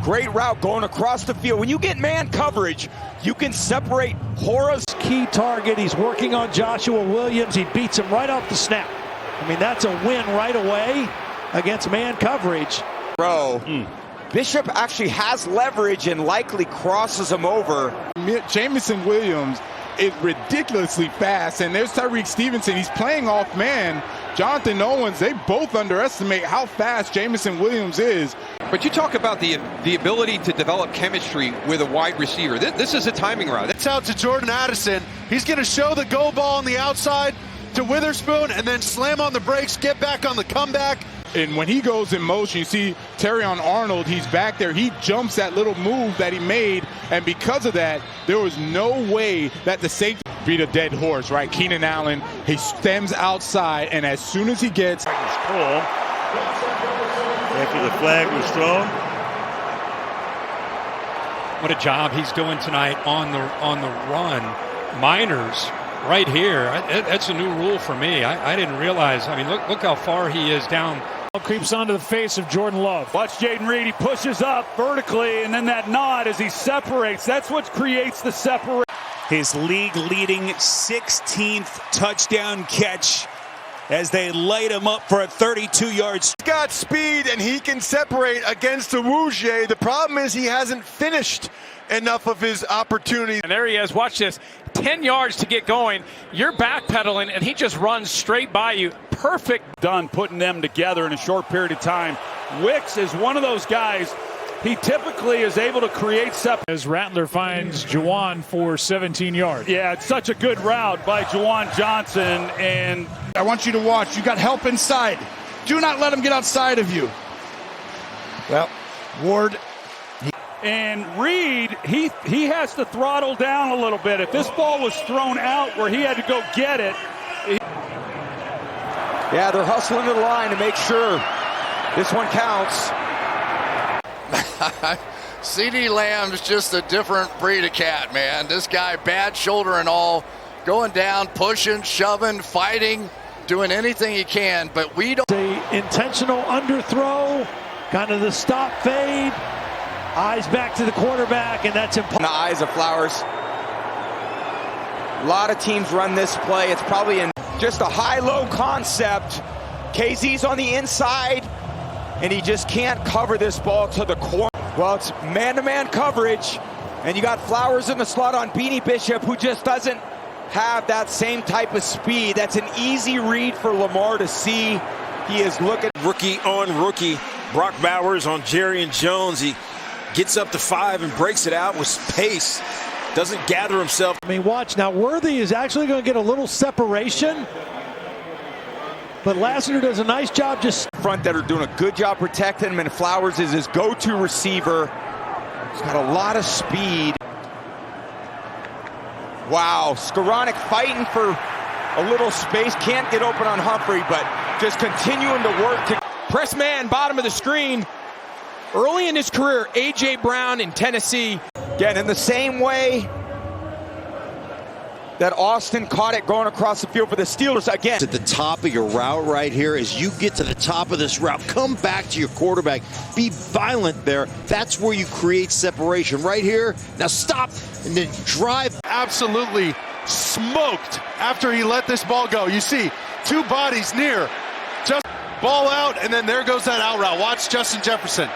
Great route going across the field. When you get man coverage, you can separate Horace. Key target. He's working on Joshua Williams. He beats him right off the snap. I mean, that's a win right away against man coverage. Bishop actually has leverage and likely crosses him over. Jameson Williams is ridiculously fast, and there's Tyreek Stevenson. He's playing off man. Jonathan Owens, they both underestimate how fast Jameson Williams is. But you talk about the ability to develop chemistry with a wide receiver. This is a timing route. It's out to Jordan Addison. He's going to show the go ball on the outside to Witherspoon and then slam on the brakes, get back on the comeback. And when he goes in motion, you see Terrion Arnold, he's back there. He jumps that little move that he made, and because of that, there was no way that the safety beat a dead horse, right? Keenan Allen, he stems outside, and as soon as he gets... After the flag was thrown. What a job he's doing tonight on the run. Miners right here. That's a new rule for me. I didn't realize. I mean, look how far he is down. Creeps onto the face of Jordan Love. Watch Jaden Reed. He pushes up vertically, and then that nod as he separates. That's what creates the separation. His league-leading 16th touchdown catch as they light him up for a 32-yard. He's got speed, and he can separate against Awuzie. The problem is he hasn't finished enough of his opportunity. And there he is. Watch this. 10 yards to get going. You're backpedaling, and he just runs straight by you. Perfect. Done putting them together in a short period of time. Wicks is one of those guys. He typically is able to create separation. As Rattler finds Juwan for 17 yards. Yeah, it's such a good route by Juwan Johnson. And I want you to watch. You got help inside. Do not let him get outside of you. Well, Ward. And Reed, he has to throttle down a little bit. If this ball was thrown out where he had to go get it. Yeah, they're hustling to the line to make sure this one counts. CeeDee Lamb's just a different breed of cat, man. This guy, bad shoulder and all, going down, pushing, shoving, fighting, doing anything he can, but we don't. The intentional underthrow, kind of the stop fade, eyes back to the quarterback, and that's important. In the eyes of Flowers. A lot of teams run this play. It's probably in just a high-low concept. KZ's on the inside, and he just can't cover this ball to the corner. Well, it's man-to-man coverage, and you got Flowers in the slot on Beanie Bishop, who just doesn't have that same type of speed. That's an easy read for Lamar to see. He is looking. Rookie on rookie. Brock Bowers on Jarrian Jones. He gets up to 5 and breaks it out with pace. Doesn't gather himself. I mean, watch now. Worthy is actually going to get a little separation, but Lassiter does a nice job just front that are doing a good job protecting him, and Flowers is his go-to receiver. He's got a lot of speed. Wow, Skoranek fighting for a little space. Can't get open on Humphrey, but just continuing to work to Press man, bottom of the screen. Early in his career, A.J. Brown in Tennessee. Again, in the same way that Austin caught it going across the field for the Steelers. Again, at the top of your route right here, as you get to the top of this route, come back to your quarterback, be violent there. That's where you create separation right here. Now stop and then drive. Absolutely smoked after he let this ball go. You see two bodies near, just ball out, and then there goes that out route. Watch Justin Jefferson.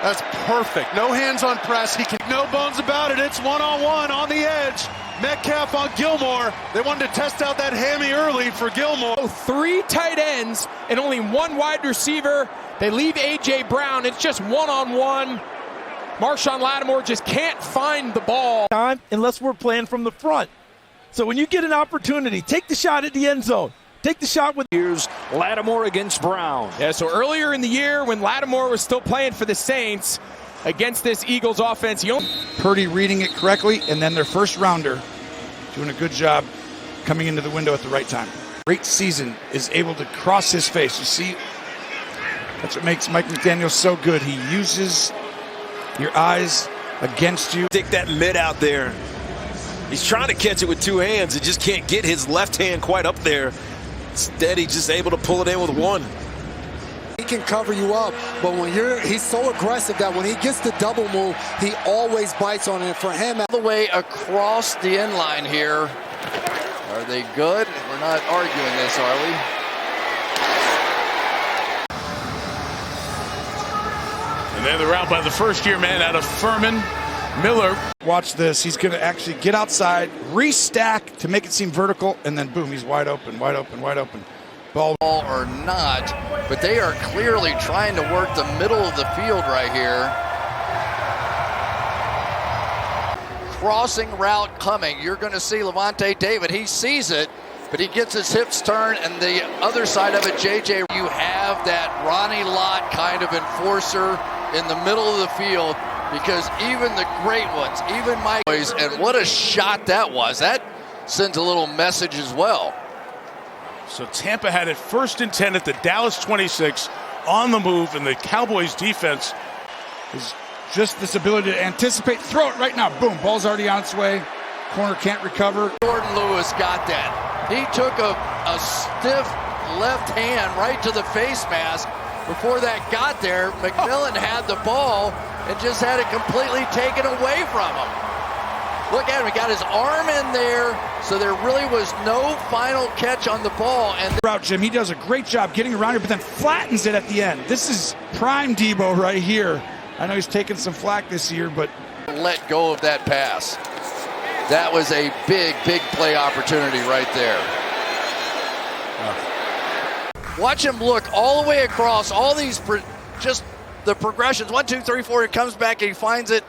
That's perfect. No hands on press. He can, no bones about it. It's one-on-one on the edge. Metcalf on Gilmore. They wanted to test out that hammy early for Gilmore. 3 tight ends and only 1 wide receiver. They leave A.J. Brown. It's just one-on-one. Marshawn Lattimore just can't find the ball. Unless we're playing from the front. So when you get an opportunity, take the shot at the end zone. Take the shot with. Here's Lattimore against Brown. Yeah, so earlier in the year when Lattimore was still playing for the Saints against this Eagles offense, Purdy reading it correctly, and then their first rounder doing a good job coming into the window at the right time. Great season, is able to cross his face. You see, that's what makes Mike McDaniel so good. He uses your eyes against you. Stick that mid out there. He's trying to catch it with 2 hands and just can't get his left hand quite up there. Instead, he's just able to pull it in with 1. He can cover you up, but when he's so aggressive that when he gets the double move, he always bites on it. For him, all the way across the end line here. Are they good? We're not arguing this, are we? And they're the route by the first-year man out of Furman, Miller. Watch this. He's going to actually get outside, restack to make it seem vertical, and then boom, he's wide open, wide open, wide open. Ball or not, but they are clearly trying to work the middle of the field right here. Crossing route coming. You're going to see Levante David. He sees it, but he gets his hips turned, and the other side of it, JJ, you have that Ronnie Lott kind of enforcer in the middle of the field, because even the great ones, even Mike, and what a shot that was. That sends a little message as well. So Tampa had it 1st and 10 at the Dallas 26 on the move, and the Cowboys defense is just this ability to anticipate, throw it right now, boom, ball's already on its way, corner can't recover. Jordan Lewis got that. He took a stiff left hand right to the face mask. Before that got there, McMillan had the ball and just had it completely taken away from him. Look at him, he got his arm in there, so there really was no final catch on the ball. And route, Jim, he does a great job getting around here, but then flattens it at the end. This is prime Debo right here. I know he's taken some flack this year, but let go of that pass. That was a big, big play opportunity right there. Watch him look all the way across, all these, just the progressions. 1, 2, 3, 4, he comes back and he finds it.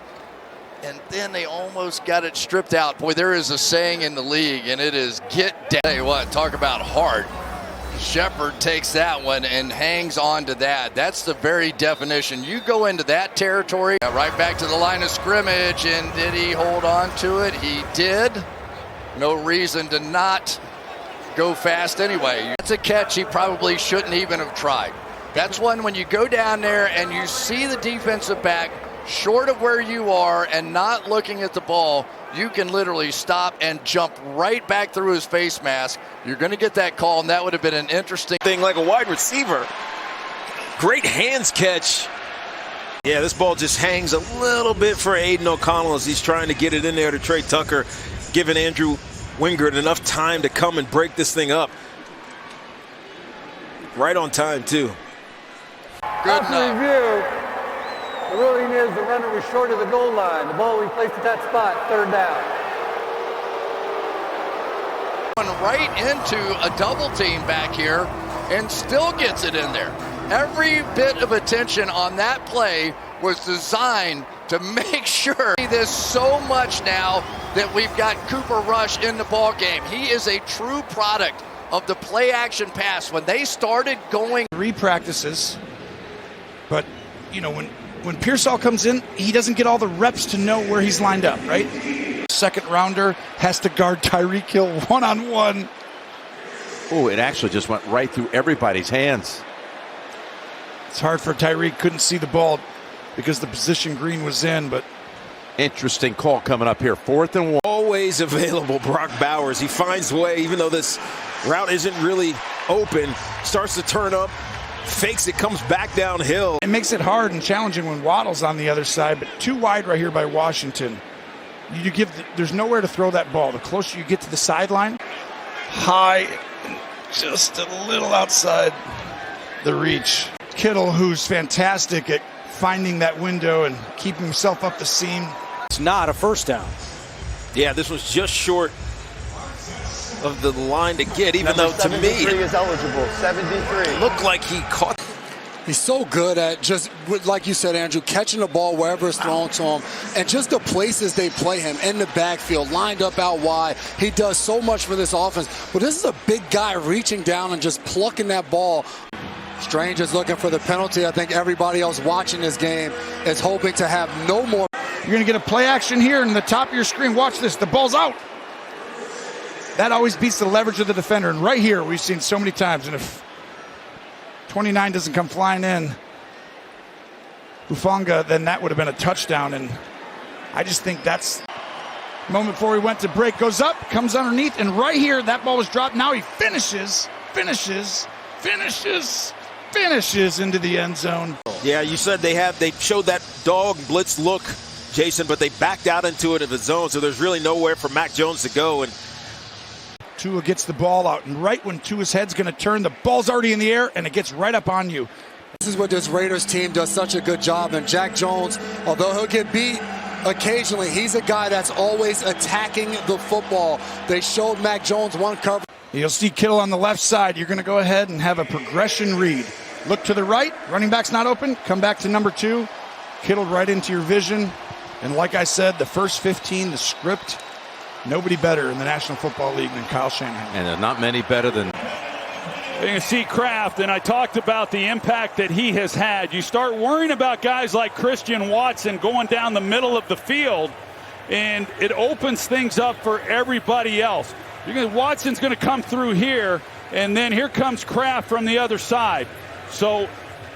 And then they almost got it stripped out. Boy, there is a saying in the league, and it is get down. Tell you what, talk about hard. Shepard takes that one and hangs on to that. That's the very definition. You go into that territory, right back to the line of scrimmage, and did he hold on to it? He did. No reason to not go fast anyway. That's a catch he probably shouldn't even have tried. That's one when you go down there and you see the defensive back short of where you are and not looking at the ball, you can literally stop and jump right back through his face mask. You're going to get that call, and that would have been an interesting thing, like a wide receiver. Great hands catch. Yeah, this ball just hangs a little bit for Aiden O'Connell as he's trying to get it in there to Trey Tucker, giving Andrew Wingard enough time to come and break this thing up. Right on time, too. Good night. The ruling is the runner was short of the goal line. The ball we placed at that spot, 3rd down. Right into a double team back here and still gets it in there. Every bit of attention on that play was designed to make sure this so much now that we've got Cooper Rush in the ball game. He is a true product of the play action pass. When they started going 3 practices, but you know, when Pearsall comes in, he doesn't get all the reps to know where he's lined up, right? 2nd rounder has to guard Tyreek Hill one-on-one. Oh, it actually just went right through everybody's hands. It's hard for Tyreek, couldn't see the ball because the position Green was in, but interesting call coming up here. 4th and 1. Always available, Brock Bowers. He finds a way, even though this route isn't really open, starts to turn up, fakes it, comes back downhill. It makes it hard and challenging when Waddle's on the other side, but too wide right here by Washington. There's nowhere to throw that ball. The closer you get to the sideline, high, and just a little outside the reach. Kittle, who's fantastic at finding that window and keeping himself up the seam. It's not a first down. Yeah, this was just short of the line to get, even though to me, 73 is eligible. 73. Looked like he caught. He's so good at just, like you said, Andrew, catching the ball wherever it's thrown to him, and just the places they play him in the backfield, lined up out wide. He does so much for this offense. But this is a big guy reaching down and just plucking that ball. Strange is looking for the penalty. I think everybody else watching this game is hoping to have no more. You're going to get a play action here in the top of your screen. Watch this. The ball's out. That always beats the leverage of the defender. And right here, we've seen so many times. And if 29 doesn't come flying in, Hufanga, then that would have been a touchdown. And I just think that's the moment before we went to break. Goes up, comes underneath, and right here, that ball was dropped. Now he finishes. finishes into the end zone. Yeah, you said they showed that dog blitz look, Jason, but they backed out into it in the zone, so there's really nowhere for Mac Jones to go. And Tua gets the ball out, and right when Tua's head's going to turn, the ball's already in the air, and it gets right up on you. This is what this Raiders team does such a good job. And Jack Jones, although he'll get beat occasionally, he's a guy that's always attacking the football. They showed Mac Jones one cover. You'll see Kittle on the left side. You're going to go ahead and have a progression read. Look to the right. Running back's not open. Come back to number 2. Kittle right into your vision. And like I said, the first 15, the script, nobody better in the National Football League than Kyle Shanahan. And there are not many better than... You can see Kraft, and I talked about the impact that he has had. You start worrying about guys like Christian Watson going down the middle of the field, and it opens things up for everybody else. Watson's going to come through here, and then here comes Kraft from the other side. So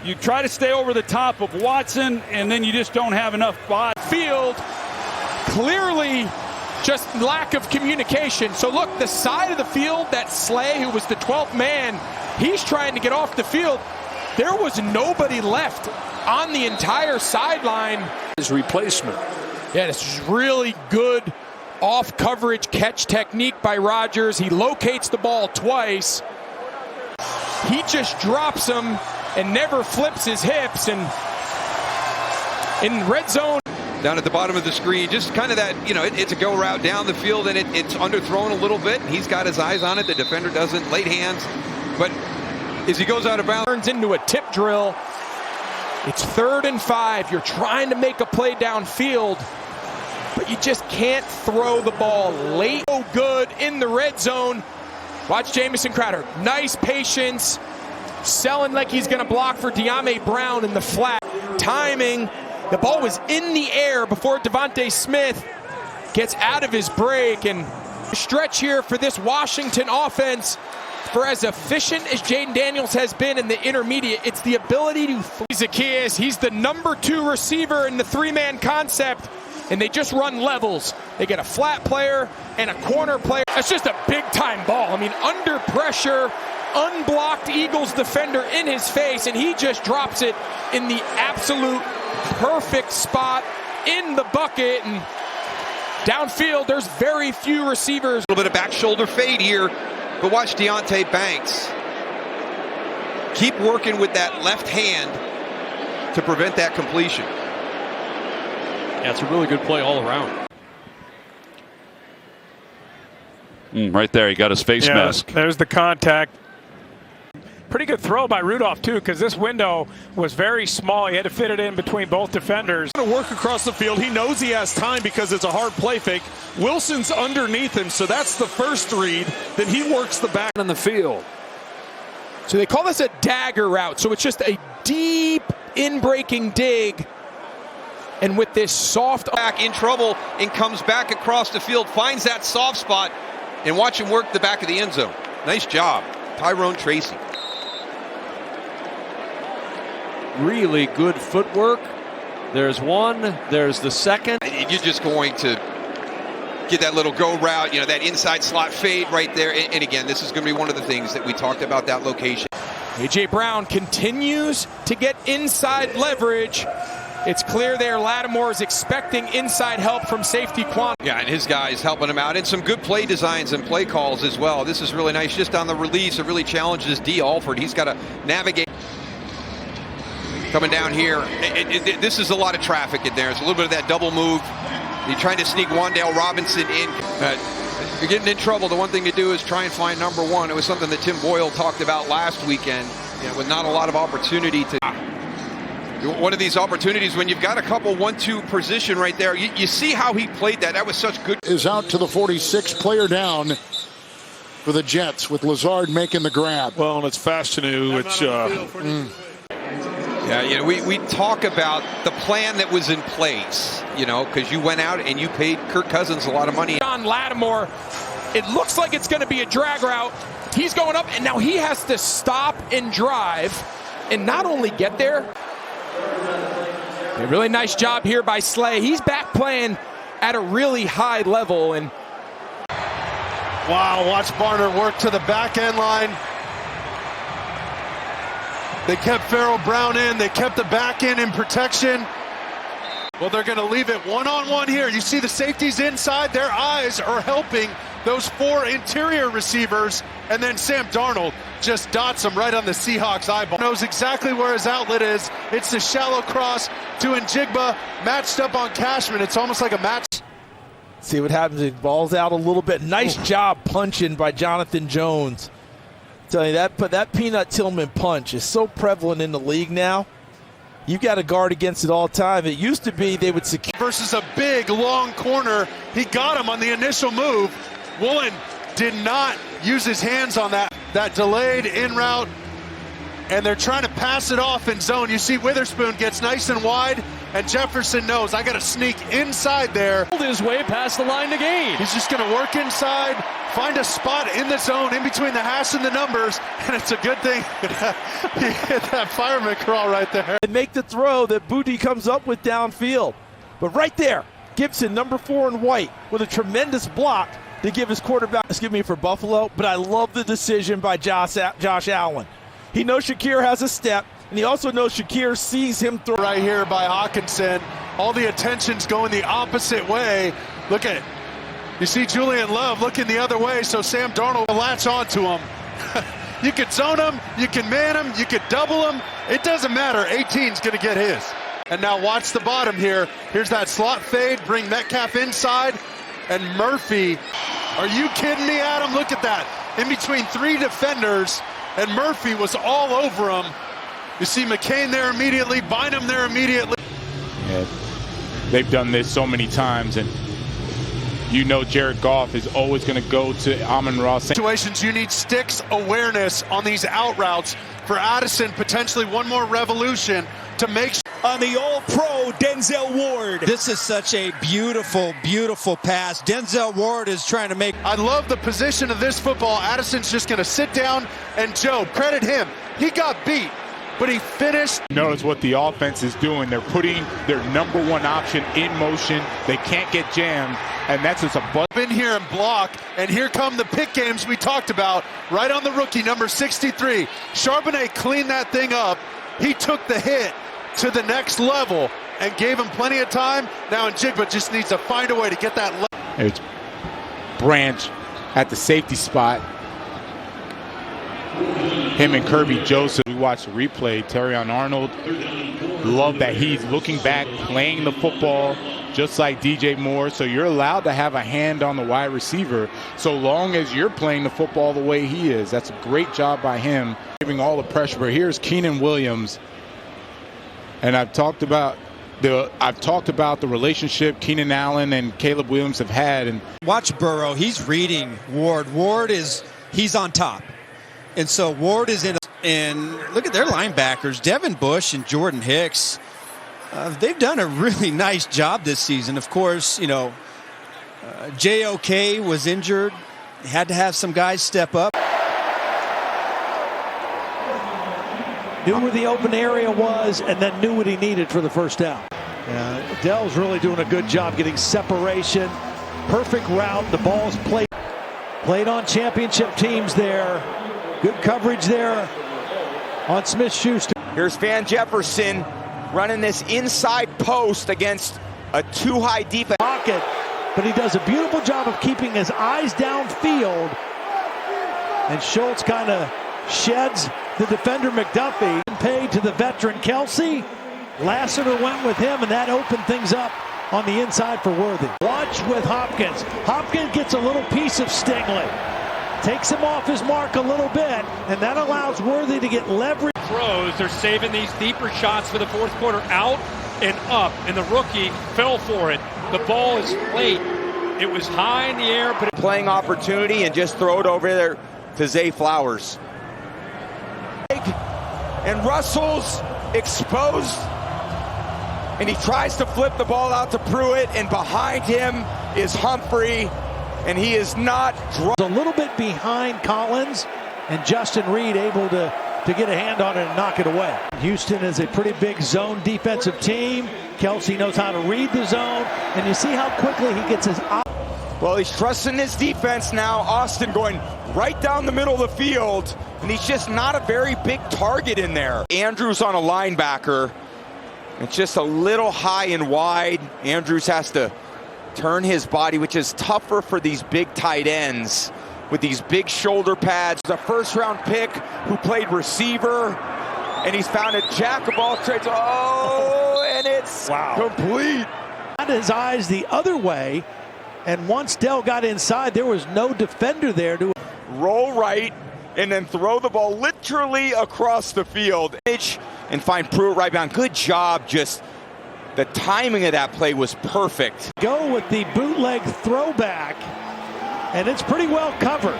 you try to stay over the top of Watson, and then you just don't have enough body. Field, clearly just lack of communication. So look, the side of the field that Slay, who was the 12th man, he's trying to get off the field. There was nobody left on the entire sideline. His replacement. Yeah, this is really good off coverage catch technique by Rodgers. He locates the ball twice. He just drops him and never flips his hips. And in red zone, down at the bottom of the screen, just kind of that, it's a go route down the field, and it's underthrown a little bit. He's got his eyes on it. The defender doesn't. Late hands. But as he goes out of bounds, turns into a tip drill. It's 3rd and 5. You're trying to make a play downfield, but you just can't throw the ball late. So good in the red zone. Watch Jamison Crowder. Nice patience. Selling like he's going to block for De'Ami Brown in the flat. Timing. The ball was in the air before Devontae Smith gets out of his break. And stretch here for this Washington offense. For as efficient as Jaden Daniels has been in the intermediate, it's the ability to... Zacchaeus, he's the number 2 receiver in the 3-man concept. And they just run levels. They get a flat player and a corner player. That's just a big-time ball. I mean, under pressure, unblocked Eagles defender in his face, and he just drops it in the absolute perfect spot in the bucket. And downfield, there's very few receivers. A little bit of back shoulder fade here, but watch Deonte Banks. Keep working with that left hand to prevent that completion. Yeah, it's a really good play all around. Right there, he got his face mask. There's the contact. Pretty good throw by Rudolph, too, because this window was very small. He had to fit it in between both defenders. To work across the field. He knows he has time because it's a hard play fake. Wilson's underneath him, so that's the first read. Then he works the back on the field. So they call this a dagger route. So it's just a deep in-breaking dig. And with this soft... Back in trouble and comes back across the field, finds that soft spot, and watch him work the back of the end zone. Nice job, Tyrone Tracy. Really good footwork. There's one, there's the second. You're just going to get that little go route, that inside slot fade right there. And again, this is going to be one of the things that we talked about, that location. A.J. Brown continues to get inside leverage. It's clear there Lattimore is expecting inside help from safety Quan. Yeah, and his guys helping him out. And some good play designs and play calls as well. This is really nice. Just on the release, it really challenges D. Alford. He's got to navigate. Coming down here, this is a lot of traffic in there. It's a little bit of that double move. You're trying to sneak Wan'Dale Robinson in. You're getting in trouble. The one thing to do is try and find number 1. It was something that Tim Boyle talked about last weekend, with not a lot of opportunity to... One of these opportunities when you've got a couple 1-2 position right there. You see how he played that. That was such good... Is out to the 46, player down for the Jets with Lazard making the grab. Well, and it's Fashanu, which... Yeah, we talk about the plan that was in place, because you went out and you paid Kirk Cousins a lot of money. John Lattimore, it looks like it's going to be a drag route. He's going up, and now he has to stop and drive and not only get there. A really nice job here by Slay. He's back playing at a really high level. And wow, watch Barner work to the back end line. They kept Farrell Brown in. They kept the back end in protection. Well, they're going to leave it one-on-one here. You see the safeties inside. Their eyes are helping those 4 interior receivers. And then Sam Darnold just dots him right on the Seahawks eyeball. Knows exactly where his outlet is. It's the shallow cross to Njigba, matched up on Cashman. It's almost like a match. See what happens. It balls out a little bit. Nice job punching by Jonathan Jones. I'm telling you that Peanut Tillman punch is so prevalent in the league now. You got to guard against it all the time. It used to be they would secure. Versus a big, long corner. He got him on the initial move. Woolen did not use his hands on that delayed in route. And they're trying to pass it off in zone. You see Witherspoon gets nice and wide, and Jefferson knows, I got to sneak inside there. His way past the line to gain. He's just going to work inside, find a spot in the zone in between the hash and the numbers, and it's a good thing he hit that fireman crawl right there. And make the throw that Booty comes up with downfield. But right there, Gibson, number 4 in white, with a tremendous block to give his quarterback, excuse me, for Buffalo. But I love the decision by Josh Allen. He knows Shakir has a step, and he also knows Shakir sees him through. Right here by Hawkinson. All the attention's going the opposite way. Look at it. You see Julian Love looking the other way, so Sam Darnold will latch on to him. You could zone him, you can man him, you could double him. It doesn't matter. 18's going to get his. And now watch the bottom here. Here's that slot fade. Bring Metcalf inside. And Murphy. Are you kidding me, Adam? Look at that. In between 3 defenders. And Murphy was all over him. You see McCain there immediately, Bynum there immediately. Yeah, they've done this so many times, and you know Jared Goff is always going to go to Amon-Ra. Situations, you need sticks awareness on these out routes for Addison, potentially one more revolution to make sure. On the All-Pro, Denzel Ward. This is such a beautiful, beautiful pass. Denzel Ward is trying to make. I love the position of this football. Addison's just going to sit down, and Joe, credit him. He got beat, but he finished. Notice what the offense is doing. They're putting their number 1 option in motion. They can't get jammed, and that's just a in here and block, and here come the pick games we talked about, right on the rookie, number 63. Charbonnet cleaned that thing up. He took the hit to the next level and gave him plenty of time. Now Njigba just needs to find a way to get that. It's Branch at the safety spot. Him and Kirby Joseph. We watched the replay. Terrion Arnold. Love that he's looking back, playing the football, just like DJ Moore. So you're allowed to have a hand on the wide receiver so long as you're playing the football the way he is. That's a great job by him, giving all the pressure. But here's Keenan Williams. And I've talked about the relationship Keenan Allen and Caleb Williams have had. And watch Burrow. He's reading Ward. He's on top. And so Ward is in. And look at their linebackers, Devin Bush and Jordan Hicks. They've done a really nice job this season. Of course, you know, JOK was injured. Had to have some guys step up. Knew where the open area was, and then knew what he needed for the first down. Dell's really doing a good job getting separation. Perfect route. The ball's played on championship teams there. Good coverage there on Smith-Schuster. Here's Van Jefferson running this inside post against a too high defense. Pocket, but he does a beautiful job of keeping his eyes downfield. And Schultz kind of sheds the defender McDuffie. Paid to the veteran Kelsey. Lassiter went with him, and that opened things up on the inside for Worthy. Watch with Hopkins. Hopkins gets a little piece of Stingley. Takes him off his mark a little bit, and that allows Worthy to get leverage. Throws, they're saving these deeper shots for the fourth quarter, out and up, and the rookie fell for it. The ball is late. It was high in the air, but playing opportunity and just throw it over there to Zay Flowers. And Russell's exposed, and he tries to flip the ball out to Pruitt, and behind him is Humphrey, and he is not a little bit behind Collins, and Justin Reed able to get a hand on it and knock it away. Houston is a pretty big zone defensive team. Kelsey knows how to read the zone, and you see how quickly he gets his Well, he's trusting his defense now. Austin going right down the middle of the field, and he's just not a very big target in there. Andrews on a linebacker. It's just a little high and wide. Andrews has to turn his body, which is tougher for these big tight ends with these big shoulder pads. A first-round pick who played receiver, and he's found a jack of all trades. Oh, and it's complete. Got his eyes the other way, and once Dell got inside, there was no defender there to roll right and then throw the ball literally across the field and find Pruitt right bound. Good job. Just the timing of that play was perfect. Go with the bootleg throwback, and it's pretty well covered.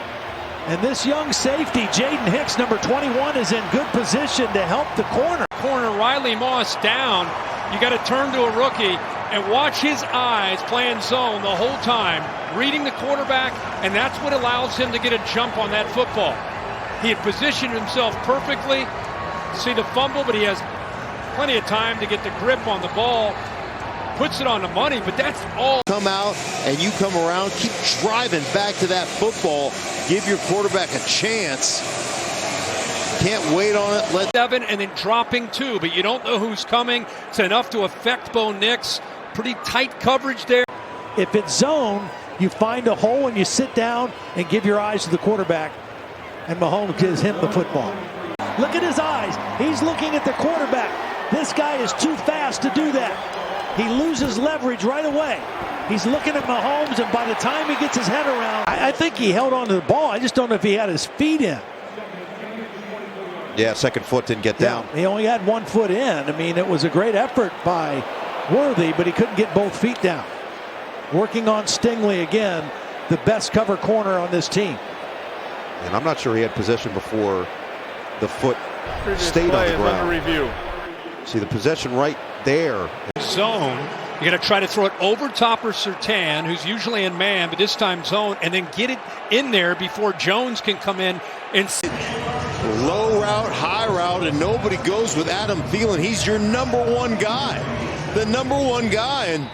And this young safety, Jaden Hicks, number 21, is in good position to help the corner. Riley Moss down. You got to turn to a rookie and watch his eyes playing zone the whole time, reading the quarterback, and that's what allows him to get a jump on that football. He had positioned himself perfectly. See the fumble, but he has plenty of time to get the grip on the ball. Puts it on the money, but that's all. Come out and you come around, keep driving back to that football. Give your quarterback a chance. Can't wait on it. Let 7 and then dropping 2, but you don't know who's coming. It's enough to affect Bo Nix. Pretty tight coverage there. If it's zone, you find a hole and you sit down and give your eyes to the quarterback, and Mahomes gives him the football. Look at his eyes. He's looking at the quarterback. This guy is too fast to do that. He loses leverage right away. He's looking at Mahomes, and by the time he gets his head around, I think he held on to the ball. I just don't know if he had his feet in. Yeah, second foot didn't get down. He only had 1 foot in. I mean, it was a great effort by Worthy, but he couldn't get both feet down. Working on Stingley again, the best cover corner on this team. And I'm not sure he had possession before the foot stayed on the ground. Under review. See the possession right there. Zone. You're going to try to throw it over Topper Surtain, who's usually in man, but this time zone, and then get it in there before Jones can come in and low route, high route, and nobody goes with Adam Thielen. He's your number one guy, the number one guy, and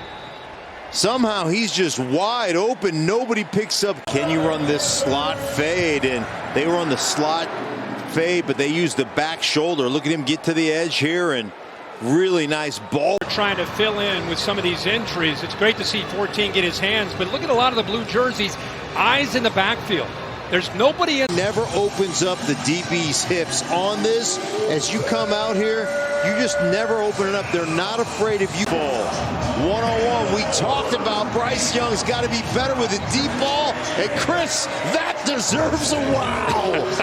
somehow he's just wide open. Nobody picks up. Can you run this slot fade? And they were on the slot fade, but they used the back shoulder. Look at him get to the edge here, and really nice ball. Trying to fill in with some of these entries. It's great to see 14 get his hands, but look at a lot of the blue jerseys. Eyes in the backfield. There's nobody in. Never opens up the DB's hips on this. As you come out here, you just never open it up. They're not afraid of you. Ball. One-on-one. We talked about Bryce Young's got to be better with a deep ball. And Chris, that deserves a wow.